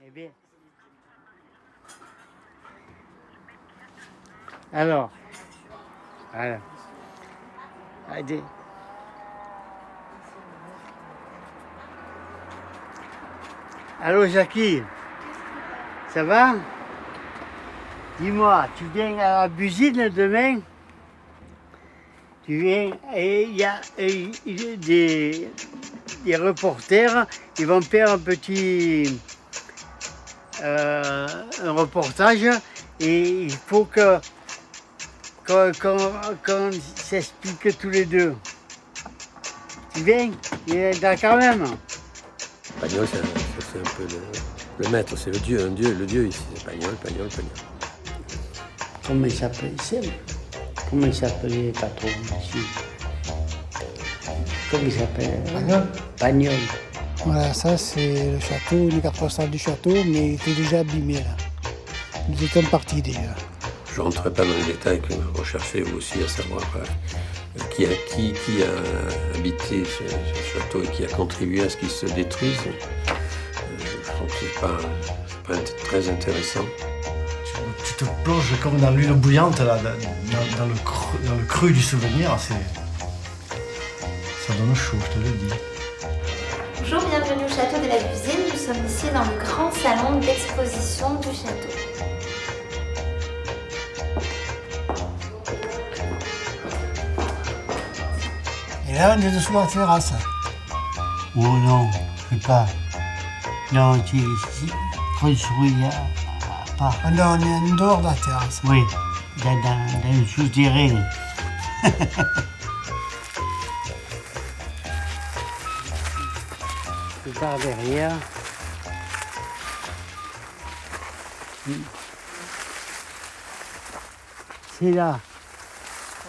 Eh bien. Alors, voilà. Allez. Allô Jackie, ça va? Dis-moi, tu viens à la Busine demain? Tu viens et il y a des reporters, ils vont faire un petit un reportage et il faut qu'on s'explique tous les deux. Tu viens? Il est là quand même. Pagnol, c'est un peu le maître, c'est le dieu ici, c'est Pagnol. Comment il s'appelle? Comment il s'appelait le patron ici? Comment il s'appelle? Pagnol. Voilà, ça c'est le château, une carte postale du château, mais il était déjà abîmé là. Nous étions partis déjà. Je ne rentrerai pas dans les détails que vous recherchez vous aussi à savoir qui a habité ce château et qui a contribué à ce qu'il se détruise. Je trouve que c'est pas très intéressant. Tu te plonges comme dans l'huile bouillante, là, dans le cru du souvenir. Ça donne chaud, je te le dis. Bonjour, bienvenue au château de la Busine. Nous sommes ici dans le grand salon d'exposition du château. Et là, on est dessous la terrasse. Oh non, je sais pas. Non, tu construis pas. On est en dehors de la terrasse. Oui, dans le souterrain. Je pars derrière. C'est là,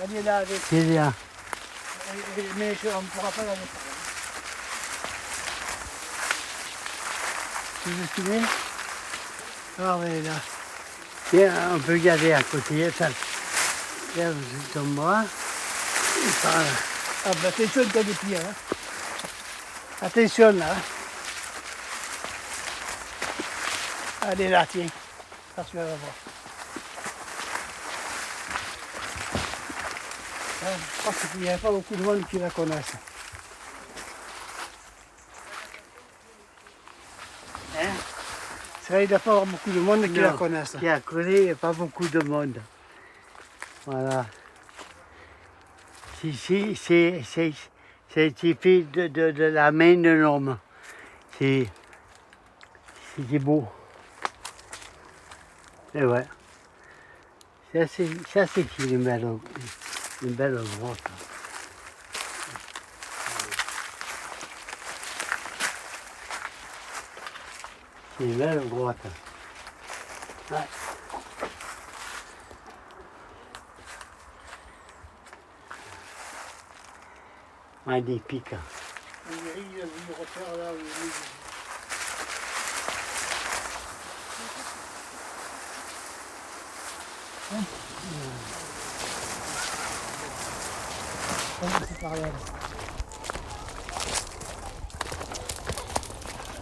On est là avec. c'est là. Mais on ne pourra pas aller. Tu veux filmer? Ah oui, là. Tiens, on peut garder à côté. Ça. Là, je tombe moi. Et par là. Ah bah attention, t'as des pieds. Hein. Attention là. Allez là, tiens. Ça tu vas voir. Je crois qu'il n'y a pas beaucoup de monde qui la connaissent. Hein? C'est vrai, il n'y a pas beaucoup de monde qui la connaissent. Qui a connu, il n'y a pas beaucoup de monde. Voilà. C'est typique de la main de l'homme. C'est beau. Et ouais. Ça c'est une belle grotte. C'est une belle grotte. Ouais. Magnifique. C'est par là.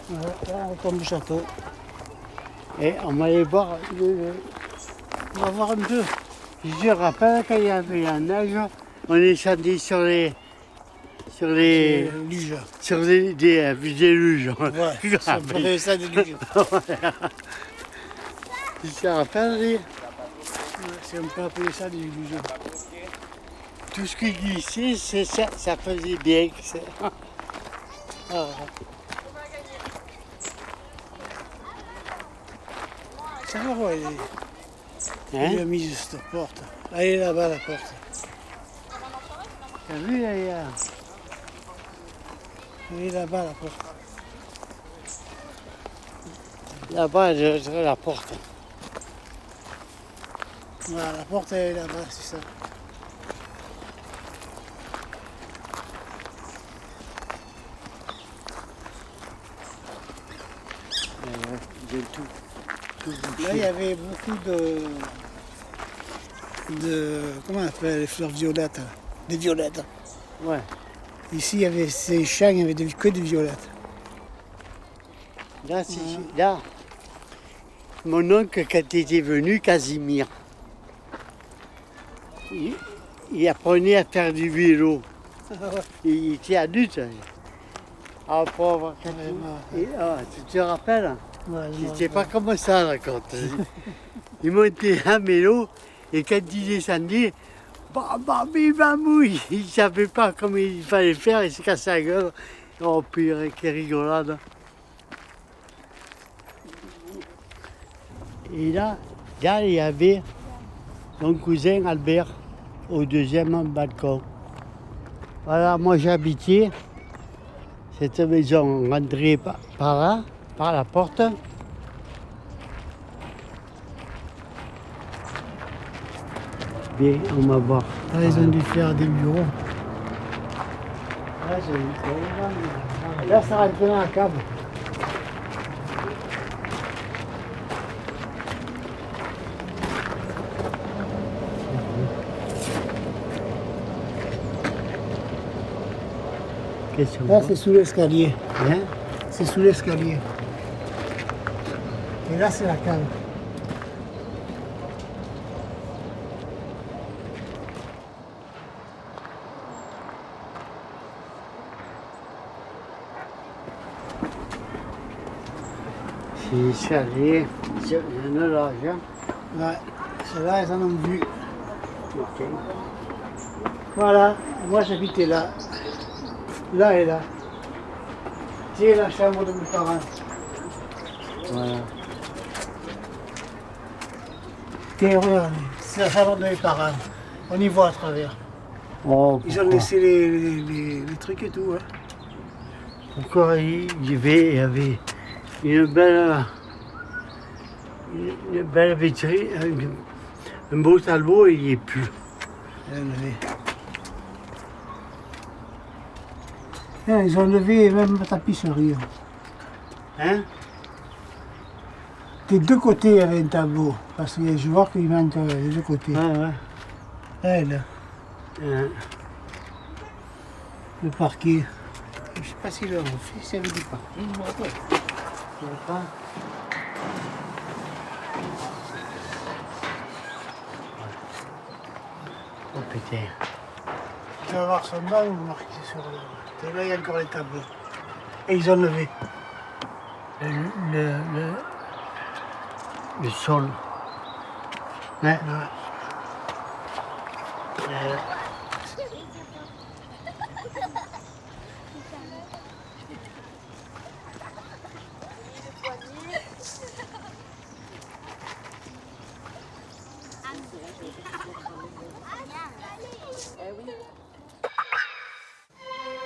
Voilà, là, on tombe du château. Et on va aller voir, on va voir un peu. Je te rappelle quand il y avait la neige, on est descendu sur des luges. Sur des luges. Ouais, Je te ça rappelle. pourrait ça des luges. Tu te rappelles, lui? C'est on peut appeler ça des luges. Tout ce qui glissait, ça faisait bien. Ah. Ça va voir, il Hein? a mis cette porte. Allez là-bas la porte. T'as vu, là, il y a... Allez là-bas la porte. Là-bas, sur la porte. Voilà, la porte elle est là-bas, c'est ça. De tout. Là, il y avait beaucoup de comment on appelle les fleurs violettes, là. Des violettes. Ouais. Ici, il y avait ces champs, il n'y avait que des violettes. Là, là. mon oncle, quand il était venu, Casimir, il apprenait à faire du vélo. Il était adulte. Ah, pauvre tu te rappelles? Ouais, C'était pas comme ça, là, quand il montait à vélo et quand il descendait, il ne savait pas comment il fallait faire, il se cassait la gueule. Oh purée, quelle rigolade. Et là, il y avait mon cousin Albert au deuxième balcon. Voilà, moi j'habitais cette maison, on rentrait par là, par la porte. Bien, on va voir. Là, ils ont dû faire des bureaux. Là, ça rentre dans la cave. Là, c'est sous l'escalier. Hein? C'est sous l'escalier. Et là, c'est la cave. C'est l'escalier. Il y en a là, hein? Ouais, ceux-là, ils en ont vu. Ok. Voilà, moi j'habitais là. Là et là. C'est la chambre de mes parents. Voilà. Et regarde, c'est la chambre de mes parents. On y voit à travers. Oh, Ils ont laissé les trucs et tout. Hein. pourquoi il y avait une belle vitrine, un beau tableau, il n'y est plus. Ils ont levé même la tapisserie. Hein? Des deux côtés, il y avait un tableau. Parce que je vois qu'il manque les deux côtés. Ouais, ouais. Là et là, Hein. le parquet. Je ne sais pas s'ils l'ont fait, s'il y avait du parquet. Je ne sais pas. Oh putain. Tu vas voir son nom, vous marquez sur le... Et là, il y a encore les tableaux. Et ils ont levé. Le sol. Hein? Ouais.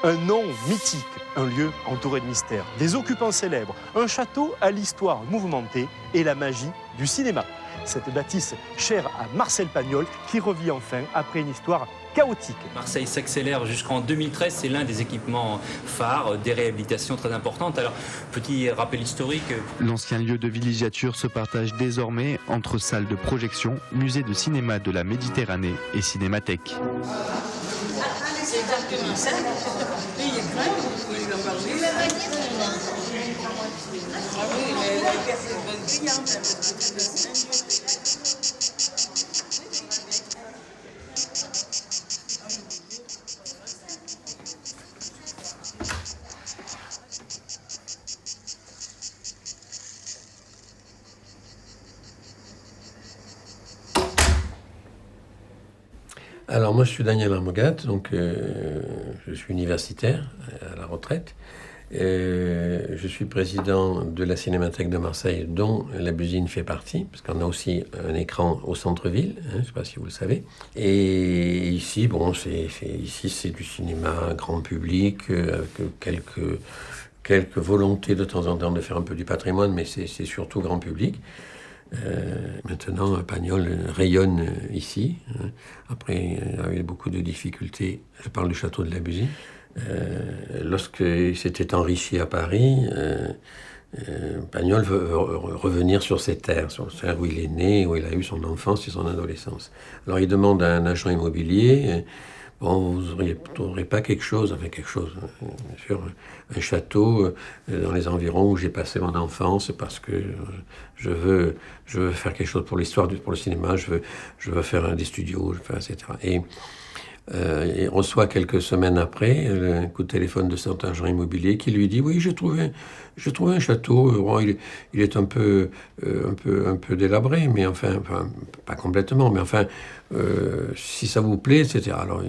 Un nom mythique, un lieu entouré de mystères, des occupants célèbres, un château à l'histoire mouvementée et la magie du cinéma. Cette bâtisse chère à Marcel Pagnol qui revit enfin après une histoire chaotique. Marseille s'accélère jusqu'en 2013, c'est l'un des équipements phares, des réhabilitations très importantes. Alors, petit rappel historique. L'ancien lieu de villégiature se partage désormais entre salles de projection, musée de cinéma de la Méditerranée et cinémathèque. C'est exactement ça. Et il est prêt, vous pouvez lui en parler. Ah oui, mais la carte est bonne cliente. Alors moi je suis Daniel Armogat, donc je suis universitaire à la retraite. Je suis président de la Cinémathèque de Marseille, dont la Busine fait partie, parce qu'on a aussi un écran au centre-ville, hein, je ne sais pas si vous le savez. Et ici, bon, ici c'est du cinéma grand public, avec quelques volontés de temps en temps de faire un peu du patrimoine, mais c'est surtout grand public. Maintenant, Pagnol rayonne ici. Après, il a eu beaucoup de difficultés. Je parle du château de la Busine. Lorsqu'il s'était enrichi à Paris, Pagnol veut revenir sur ses terres, sur les terres où il est né, où il a eu son enfance et son adolescence. Alors il demande à un agent immobilier bon, vous n'aurez pas quelque chose, bien sûr, un château dans les environs où j'ai passé mon enfance parce que je veux faire quelque chose pour l'histoire, pour le cinéma, je veux faire des studios, etc. Et il reçoit quelques semaines après un coup de téléphone de cet agent immobilier qui lui dit: oui, j'ai trouvé un château. Bon, il est un peu délabré, mais enfin pas complètement, mais enfin si ça vous plaît, etc. Alors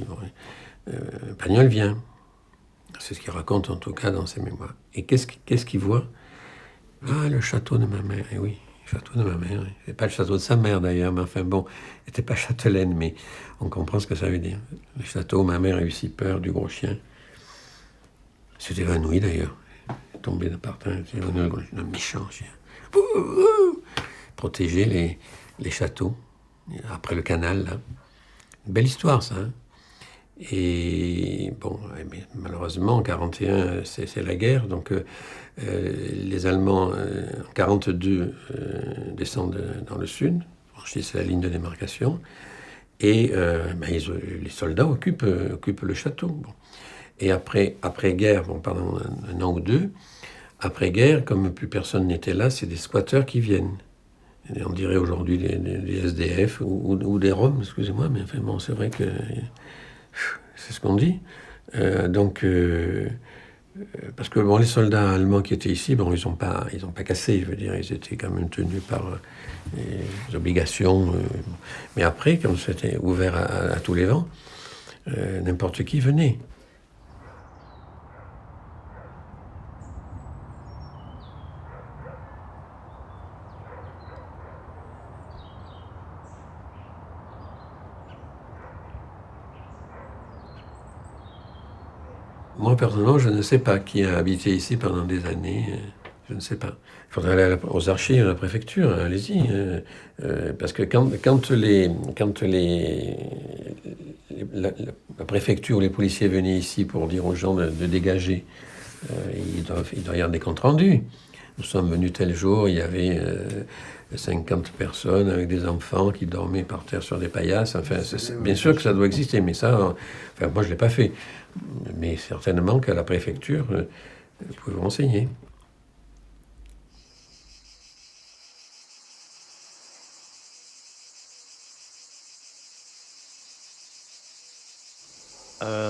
Pagnol vient. C'est ce qu'il raconte en tout cas dans ses mémoires. Et qu'est-ce qu'il voit? Ah, le château de ma mère. Et oui, le château de ma mère. C'est pas le château de sa mère d'ailleurs, mais enfin bon, il n'était pas châtelaine, mais on comprend ce que ça veut dire. Le château, ma mère a eu si peur du gros chien. Elle s'est évanouie d'ailleurs. Elle est tombée par terre, elle s'est évanouie, un méchant chien. Protéger les châteaux, après le canal, là. Une belle histoire, ça. Hein. Et bon, mais malheureusement, en 1941, c'est la guerre. Donc, les Allemands, en 1942, descendent dans le sud, franchissent la ligne de démarcation. Et les soldats occupent le château. Bon. Et après-guerre, bon, pendant un an ou deux, après-guerre, comme plus personne n'était là, c'est des squatteurs qui viennent. Et on dirait aujourd'hui des SDF ou des Roms, excusez-moi, mais enfin bon, c'est vrai que c'est ce qu'on dit. Parce que bon, les soldats allemands qui étaient ici, bon, ils ont pas cassé, je veux dire, ils étaient quand même tenus par les obligations. Mais après, comme c'était ouvert à tous les vents, n'importe qui venait. Moi, personnellement, je ne sais pas qui a habité ici pendant des années. Je ne sais pas. Il faudrait aller aux archives de la préfecture, hein, allez-y. Parce que quand la préfecture ou les policiers venaient ici pour dire aux gens de dégager, il doit y avoir des comptes rendus. Nous sommes venus tel jour, il y avait 50 personnes avec des enfants qui dormaient par terre sur des paillasses. Enfin, bien sûr que ça doit exister, mais ça, moi, je ne l'ai pas fait. Mais certainement qu'à la préfecture, vous pouvez vous renseigner.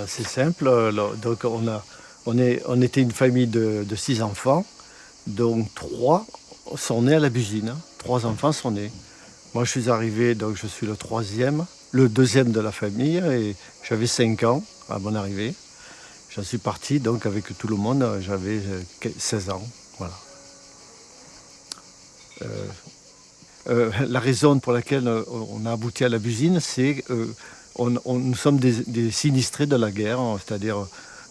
C'est simple. Donc on était une famille de 6 enfants, dont 3 sont nés à la Busine. 3 enfants sont nés. Moi, je suis arrivé, donc je suis le deuxième de la famille, et j'avais 5 ans à mon arrivée. J'en suis parti, donc avec tout le monde, j'avais 16 ans. Voilà. La raison pour laquelle on a abouti à la Busine, c'est nous sommes des sinistrés de la guerre, c'est-à-dire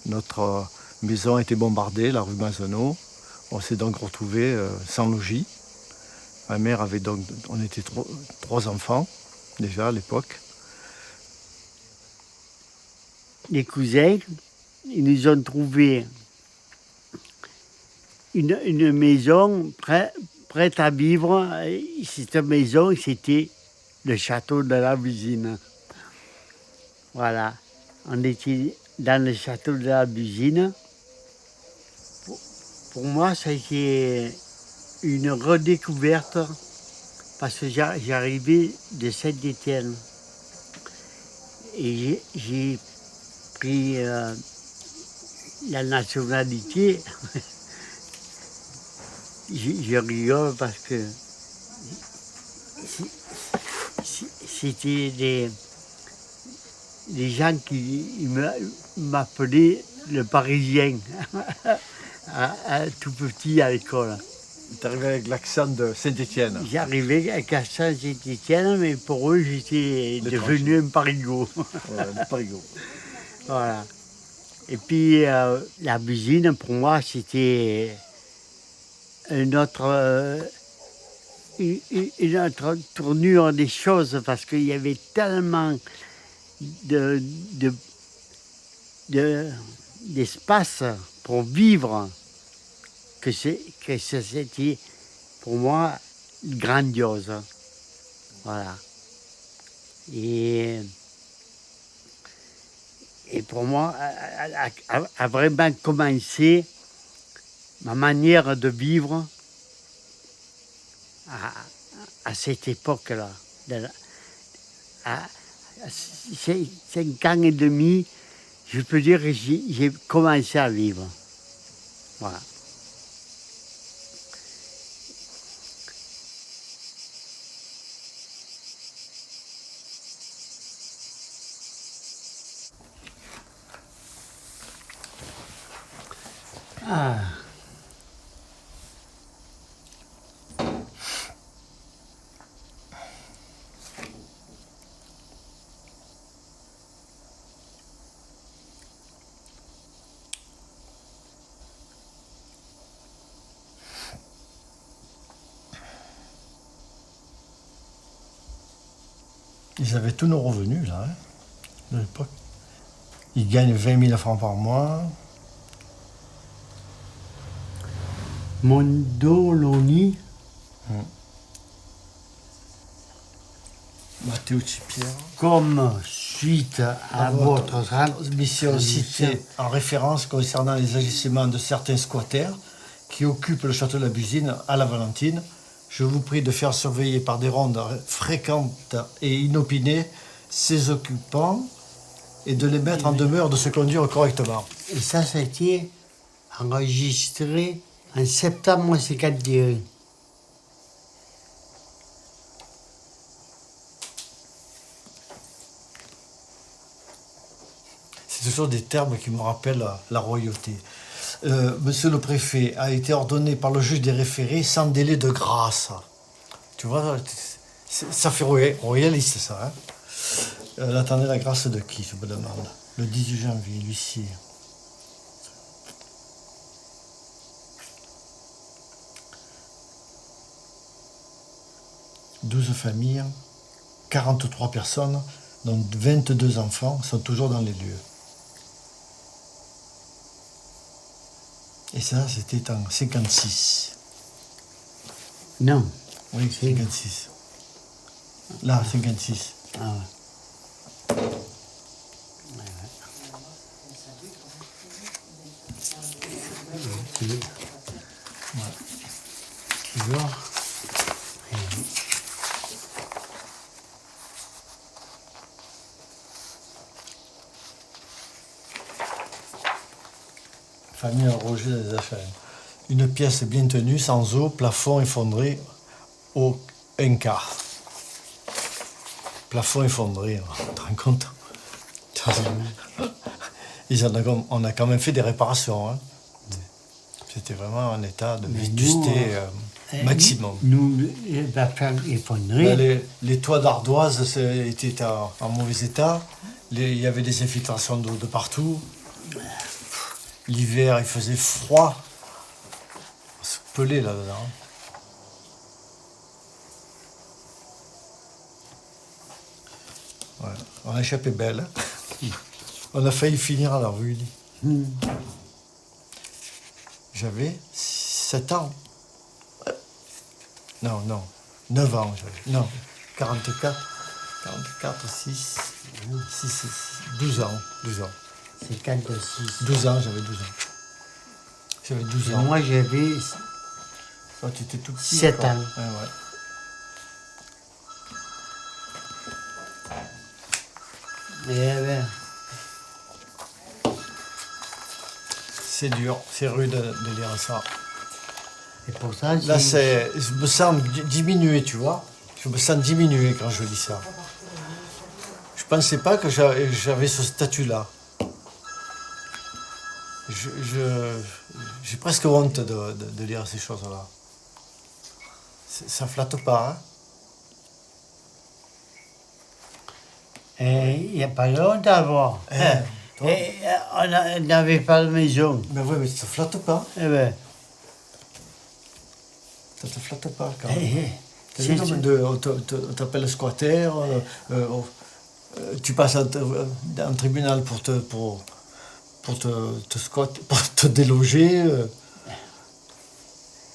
notre maison a été bombardée, la rue Mazenot. On s'est donc retrouvés sans logis. Ma mère avait donc, on était 3 enfants déjà à l'époque. Les cousins, ils nous ont trouvé une maison prête à vivre. Cette maison, c'était le château de la Busine. Voilà, on était dans le château de la Busine. Pour moi, ça a été une redécouverte parce que j'arrivais de Saint-Étienne et j'ai pris la nationalité. Je rigole parce que c'était des gens qui m'appelaient le Parisien, tout petit à l'école. Tu arrivé avec l'accent de Saint-Étienne. J'arrivais avec l'accent de Saint-Étienne, mais pour eux, j'étais devenu un parigot. Ouais, un parigot. Voilà. Et puis, la Busine, pour moi, c'était une autre tournure des choses, parce qu'il y avait tellement d'espace pour vivre que c'était pour moi grandiose. Voilà. Et Et pour moi, a vraiment commencé ma manière de vivre à cette époque-là. À 5 ans et demi, je peux dire que j'ai commencé à vivre. Voilà. Ah. Ils avaient tous nos revenus, là, hein, de l'époque. Ils gagnent 20 000 francs par mois. Mondoloni. Matteo Cipier. Comme suite à votre mission citée en référence concernant les agissements de certains squatters qui occupent le château de la Busine à la Valentine, je vous prie de faire surveiller par des rondes fréquentes et inopinées ces occupants et de les mettre en demeure de se conduire correctement. Et ça a été enregistré en septembre 51. C'est toujours des termes qui me rappellent la royauté. Monsieur le préfet a été ordonné par le juge des référés sans délai de grâce. Tu vois, ça fait royaliste, ça. Hein. Elle attendait la grâce de qui, je me demande? Le 18 janvier, l'huissier. « 12 familles, 43 personnes, dont 22 enfants, sont toujours dans les lieux. » Et ça, c'était en 56. Non. Oui, 56. Là, 56. Ah ouais. Tu vois. Famille Roger des Affaires. Une pièce bien tenue, sans eau, plafond effondré au 1 quart. Plafond effondré, tu te rends compte? On a quand même fait des réparations. Hein. C'était vraiment un état de vétusté maximum. Nous, la ferme effondrée. Les toits d'ardoise étaient en mauvais état. Il y avait des infiltrations d'eau de partout. L'hiver, il faisait froid. On se pelait là-dedans. Ouais, on a échappé belle. On a failli finir à la rue. J'avais 7 ans. Non, 9 ans j'avais. Non, 44, 6, 12 ans. 56. 12 ans, j'avais 12 ans. J'avais 12 ans. Moi, j'avais Toi, tu étais tout petit. 7 ans. Ah, ouais. Eh ben, C'est dur, c'est rude de lire ça. et pour ça, Là, je me sens diminué, tu vois. Je me sens diminué quand je lis ça. Je pensais pas que j'avais ce statut-là. J'ai presque honte de lire ces choses-là. Ça flatte pas, hein. il n'y a pas longtemps avant. On n'avait pas de maison. Mais oui, mais ça flatte pas. Eh ben, Ça te flatte pas quand même. On t'appelle squatter, tu passes en tribunal pour te squatter, pour te déloger.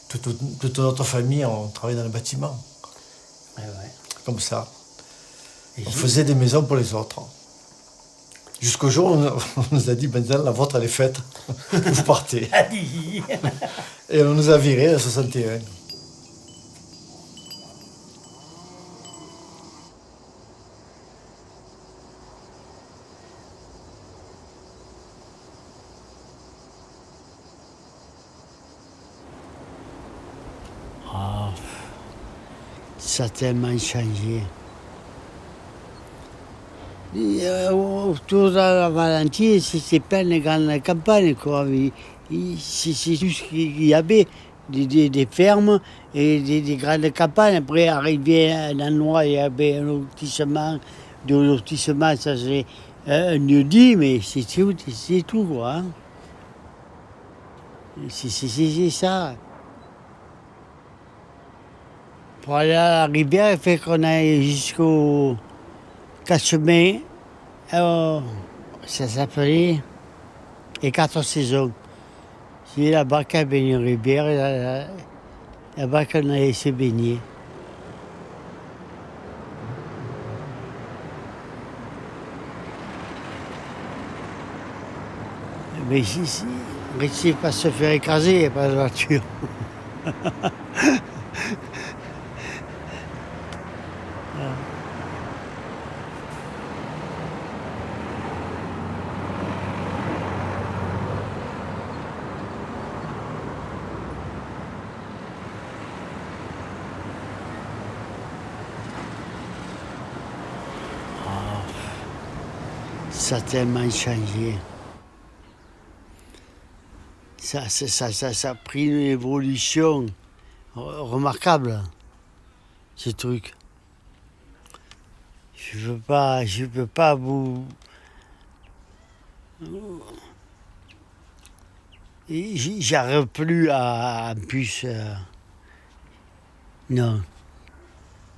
Toute notre famille, on travaille dans le bâtiment. ouais. Comme ça. On faisait des maisons pour les autres. Jusqu'au jour où on nous a dit, maintenant la vôtre elle est faite, vous partez. Et on nous a virés en 61. Ah, ça a tellement changé. Autour de la Valentine, c'est plein de grandes campagnes, quoi. C'est tout ce qu'il y avait, des fermes et des grandes campagnes. Après, arrivé à un endroit, il y avait un lotissement. De lotissement, ça c'est un lieu-dit, mais c'est tout, quoi. Hein. C'est ça. Pour aller à la rivière, il fait qu'on aille jusqu'au Cachemin. Ça s'appelait les 4 saisons. C'est là-bas qu'il y avait une rivière, là-bas qu'on allait se baigner. Mais ici, on risque pas de se faire écraser, il n'y a pas de voiture. Ça a tellement changé. Ça a pris une évolution remarquable, ce truc. Je peux pas vous... J'arrive plus à un bus. Non.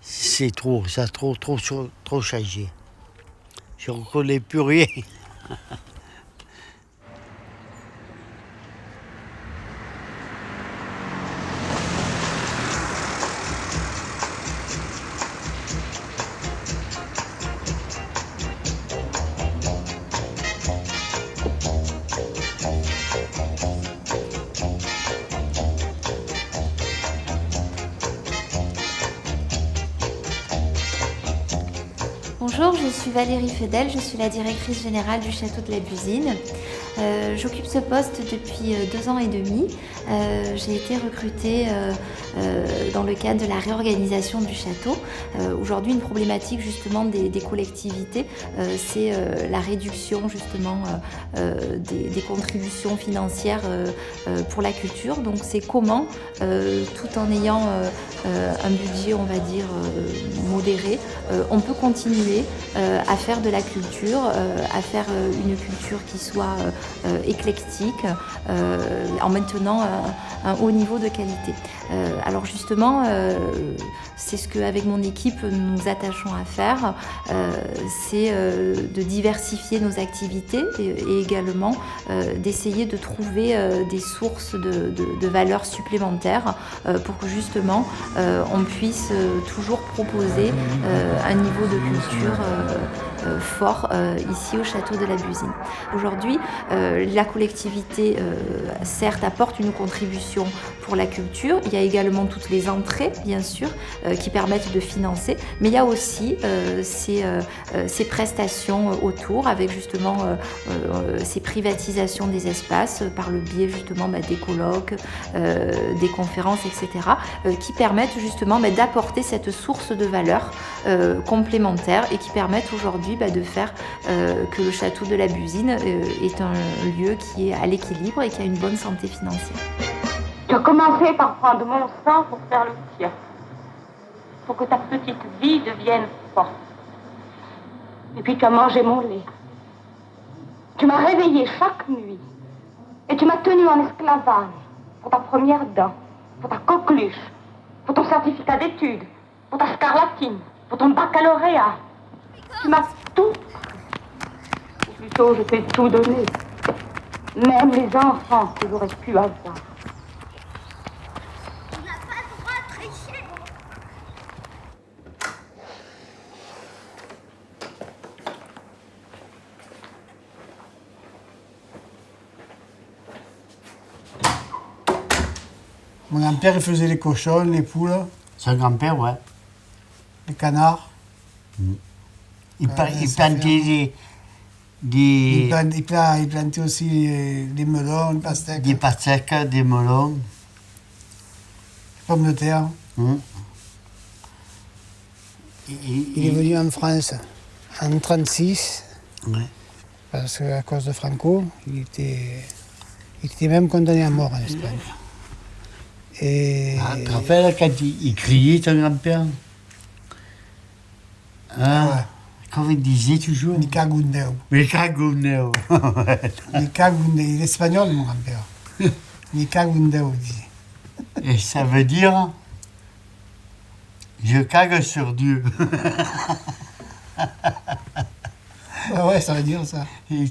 C'est trop, ça a trop changé. Je ne reconnais plus rien. Bonjour, je suis Valérie Fedel, je suis la directrice générale du château de la Buzine. J'occupe ce poste depuis 2 ans et demi. J'ai été recrutée dans le cadre de la réorganisation du château. Aujourd'hui, une problématique justement des collectivités, c'est la réduction justement des contributions financières pour la culture. Donc c'est comment, tout en ayant un budget, on va dire, modéré, on peut continuer à faire de la culture, à faire une culture qui soit éclectique, en maintenant un haut niveau de qualité. Alors justement, c'est ce qu'avec mon équipe nous nous attachons à faire, c'est de diversifier nos activités et également d'essayer de trouver des sources de valeurs supplémentaires pour que justement on puisse toujours proposer un niveau de culture fort ici au château de la Buzine. Aujourd'hui, la collectivité certes apporte une contribution pour la culture, il y a également toutes les entrées bien sûr qui permettent de financer, mais il y a aussi ces prestations autour avec justement ces privatisations des espaces par le biais justement des colloques, des conférences, etc. Qui permettent justement d'apporter cette source de valeur complémentaire et qui permettent aujourd'hui de faire que le château de la Buzine est un lieu qui est à l'équilibre et qui a une bonne santé financière. Tu as commencé par prendre mon sang pour faire le tien, pour que ta petite vie devienne forte. Et puis tu as mangé mon lait. Tu m'as réveillé chaque nuit et tu m'as tenu en esclavage pour ta première dent, pour ta coqueluche, pour ton certificat d'études, pour ta scarlatine, pour ton baccalauréat. Tu m'as tout pris. Ou plutôt, je t'ai tout donné. Même les enfants que j'aurais pu avoir. Tu n'as pas le droit de tricher. Mon grand-père, il faisait les cochons, les poules, Son grand-père, ouais. les canards. Il plantait Il plantait aussi des melons, des pastèques, des pastèques, des melons. des pommes de terre. Il est venu en France en 1936, Ouais. parce qu'à cause de Franco, il était même condamné à mort en Espagne. Et Tu te rappelles quand il criait, ton grand-père? Hein? Ouais. Comment il disait toujours? Mi cagundeo. Mais cagundeo. Mi cagundeo. Il est espagnol, mon grand-père. Mi cagundeo, il disait. Et ça veut dire je cague sur Dieu. Ah ouais, ça veut dire ça. Il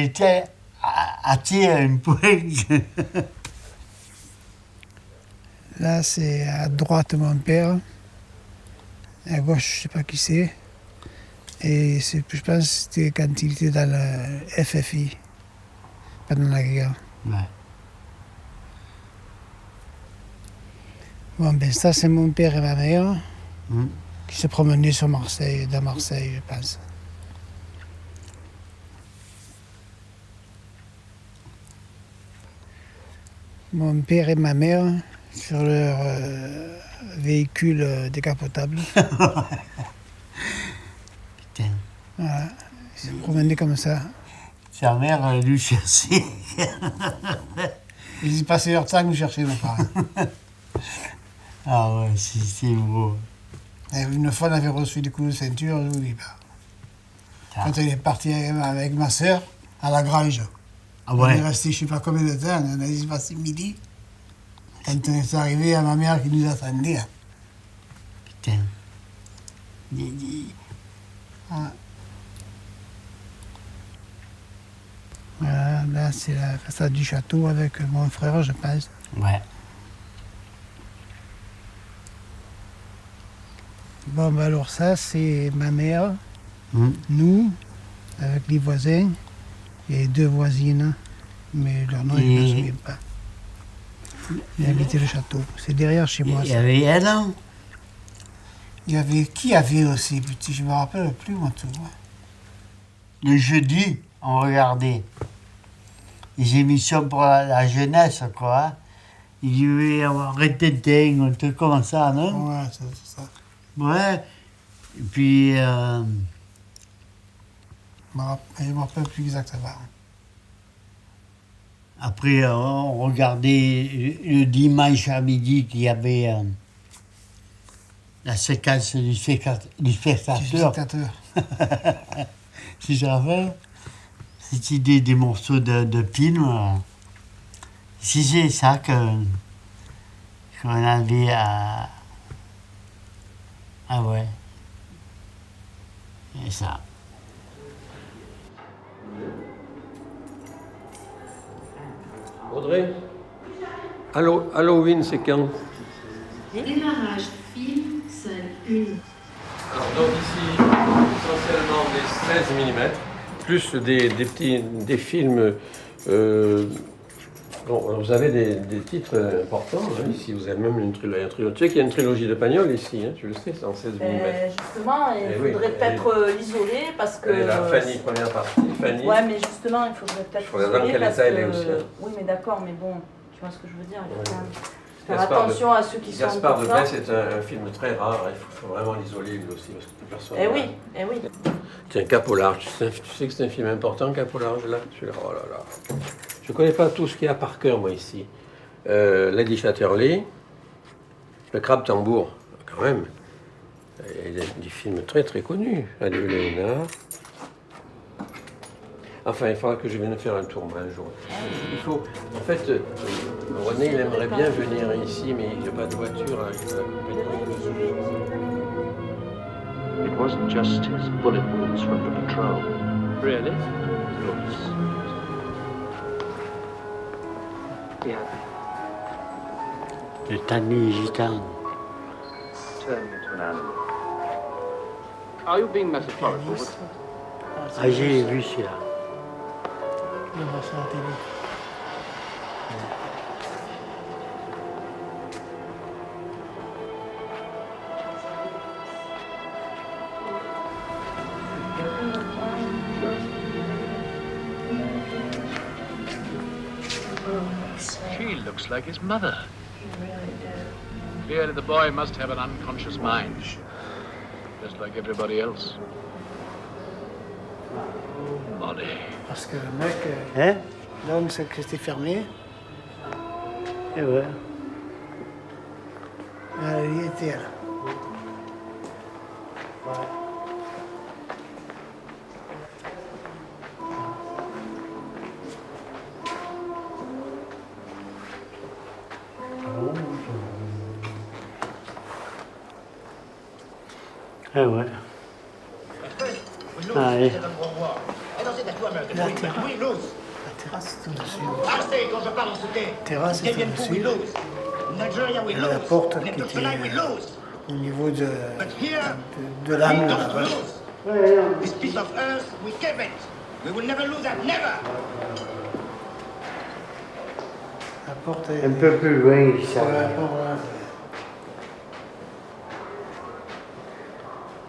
était attiré à un point. Là, c'est à droite mon père. À gauche, je ne sais pas qui c'est. Et je pense que c'était quand il était dans le FFI, pendant la guerre. Ouais. Bon, ben ça, c'est mon père et ma mère qui se promenaient sur Marseille, dans Marseille, je pense. Mon père et ma mère sur leur véhicule décapotable. Putain. Voilà. Ils se promenaient comme ça. Sa mère a dû chercher. Ils y passaient leur temps à nous chercher, mes parents. Ah ouais, c'est beau. Et une fois, on avait reçu des coups de ceinture, je vous dis pas. Quand on est parti avec ma soeur à la grange. Ah ouais. On est resté je ne sais pas combien de temps, on a dit passé midi. Quand on est arrivé à ma mère qui nous attendait. Putain. Ah. Voilà, là c'est la façade du château avec mon frère, je pense. Ouais. Bon, ben alors ça, c'est ma mère, nous, avec les voisins, et deux voisines, mais leur nom, je ne me souviens pas. Ils habitaient le château. C'est derrière chez moi. Il y avait elle, hein? Il y avait... Qui avait aussi, petit? Je ne me rappelle plus, moi, tout. Le jeudi, on regardait les émissions pour la jeunesse, quoi. Hein. Il y avait un Tintin, un truc comme ça, non? Ouais, c'est ça. Ouais. Et puis... Je ne me rappelle plus exactement. Après, on regardait le dimanche à midi qu'il y avait la séquence du spectateur. Si je rappelle, c'était des morceaux de film. Si c'est ça qu'on avait à... Ah ouais. Et ça. Audrey, Halloween, c'est quand? Démarrage, film, scène 1. Alors donc ici, essentiellement des 16 mm, plus des films... bon, alors vous avez des titres importants, hein, ici vous avez même une trilogie. Tu sais qu'il y a une trilogie de Pagnol ici, hein, tu le sais, c'est en 16 mm. Justement, il faudrait peut-être l'isoler parce que... La Fanny, première partie, Fanny. Ouais, mais justement, il faudrait peut-être l'isoler parce que... Oui, mais d'accord, mais bon, tu vois ce que je veux dire, il faut quand même faire attention à ceux qui sont importants. Gaspard de Besse est un film très rare, il faut vraiment l'isoler lui aussi, parce que personne... Eh oui. Tiens, Cap au large, tu sais que c'est un film important, Cap au large, là? Oh là là. Je ne connais pas tout ce qu'il y a par cœur, moi, ici. Lady Chatterley, Le Crabe Tambour, quand même. Il y a des films très très connus. Adieu Léonard. Enfin, il faudra que je vienne faire un tour, moi, un jour. Il faut... En fait, René, il aimerait bien venir ici, mais il n'y a pas de voiture. Hein, il faut l'accompagner. It wasn't just his bullet wounds from the patrol. Really? Yes. Yeah. Le tanné gitan. Turning into an animal. Are you being metaphorical? Ah, j'ai vu celui-là. On va sur la télé. She looks like his mother. Clearly, the boy must have an unconscious mind, just like everybody else. Molly. Parce que le mec, Hein? l'homme, c'est que c'était fermé. Et ouais. Il était là. Eh ouais. Allez. La terrasse, c'est au-dessus. La terrasse, c'est au-dessus. Et la porte qui était au niveau de l'âme là-bas. This piece of earth, we give it. We will never lose that, never. La porte est Un peu plus loin, ça. Ouais, bon, ouais.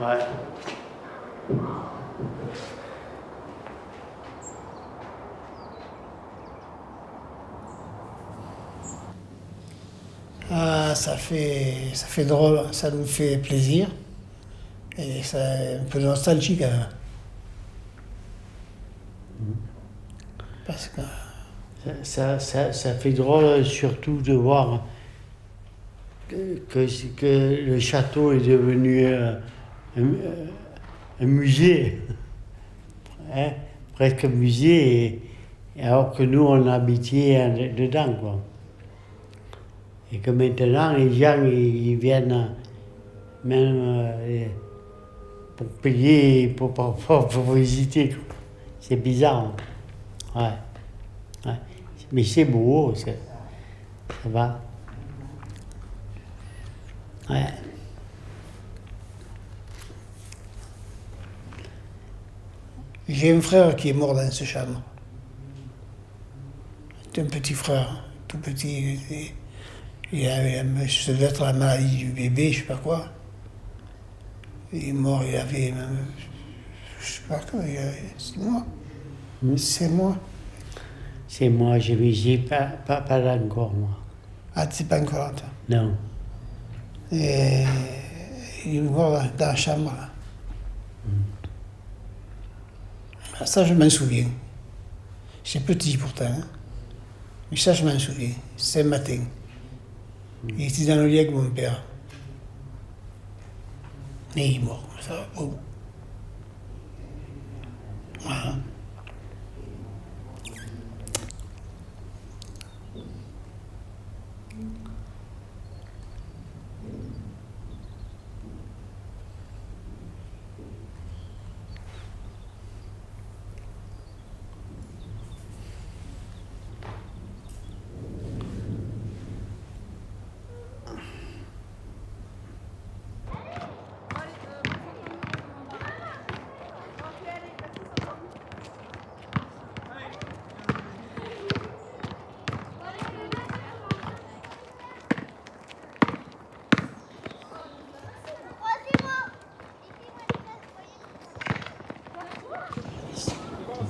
Ouais. Ah, ça fait drôle, ça nous fait plaisir. Et c'est un peu nostalgique quand même. Parce que Ça fait drôle surtout de voir que le château est devenu un musée, hein, presque un musée, et alors que nous on habitait dedans, quoi. Et que maintenant les gens ils viennent même pour payer, pour visiter, quoi. C'est bizarre. Ouais. Ouais. Mais c'est beau, ça va. Ouais. j'ai un frère qui est mort dans cette chambre. C'est un petit frère, tout petit. Ça devait être la maladie du bébé, je sais pas quoi. Il est mort, il avait même, je sais pas quoi, il avait 6 mois. C'est moi. C'est moi, j'ai pas encore, moi. Ah, tu sais pas encore là, toi? Non. Et il est mort dans la chambre, là. Ça, je m'en souviens. C'est petit pourtant, hein. Mais ça, je m'en souviens. C'est le matin. Il était dans le lit avec mon père. Et il est mort, ça va. Oh. Voilà.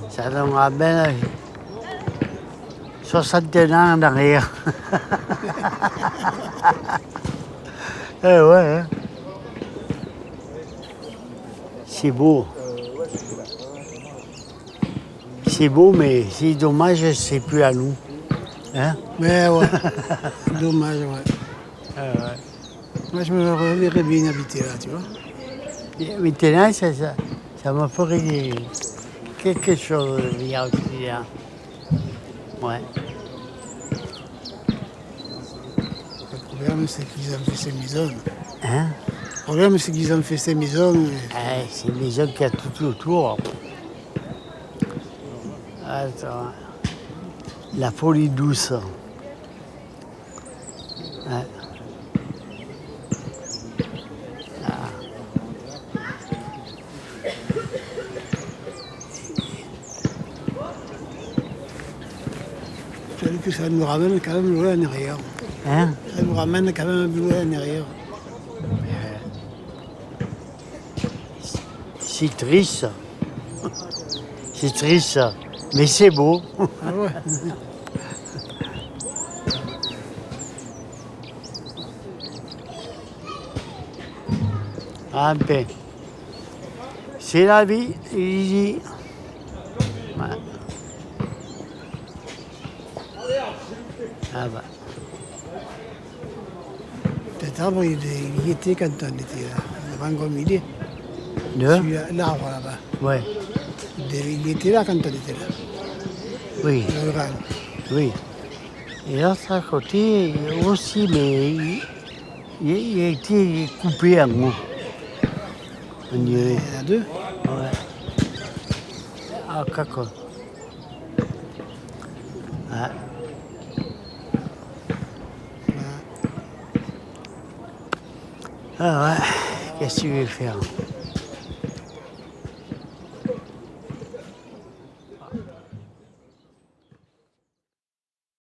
Ça nous ramène 61 ans en arrière. Eh ouais, hein. C'est beau. C'est beau, mais c'est dommage, c'est plus à nous. Hein? Mais ouais, dommage, ouais. Ah ouais. Moi, je me reverrais bien habiter là, tu vois. Et maintenant, ça m'a fait quelque chose de bien aussi, là. Ouais. Le problème, c'est qu'ils ont fait ces maisons. Hein? Le problème, c'est qu'ils ont fait ces maisons. C'est une maison qui a tout autour. Attends. La folie douce. Ouais. Que ça nous ramène quand même loin en arrière. Hein? Ça nous ramène quand même loin en arrière. C'est triste. C'est triste, mais c'est beau. Ah ouais. Un peu. C'est la vie, ici. Ouais. Ah bah. Cet arbre, il y était quand on était là, devant Gommilé. L'arbre là-bas. Ouais. Il était là quand on était là. Oui. Le grand. Oui. Et l'autre à côté aussi, mais il a été coupé en haut. On dirait. Il y en a deux. Ouais. Ah, d'accord. Ah. Ah ouais, qu'est-ce que tu veux faire?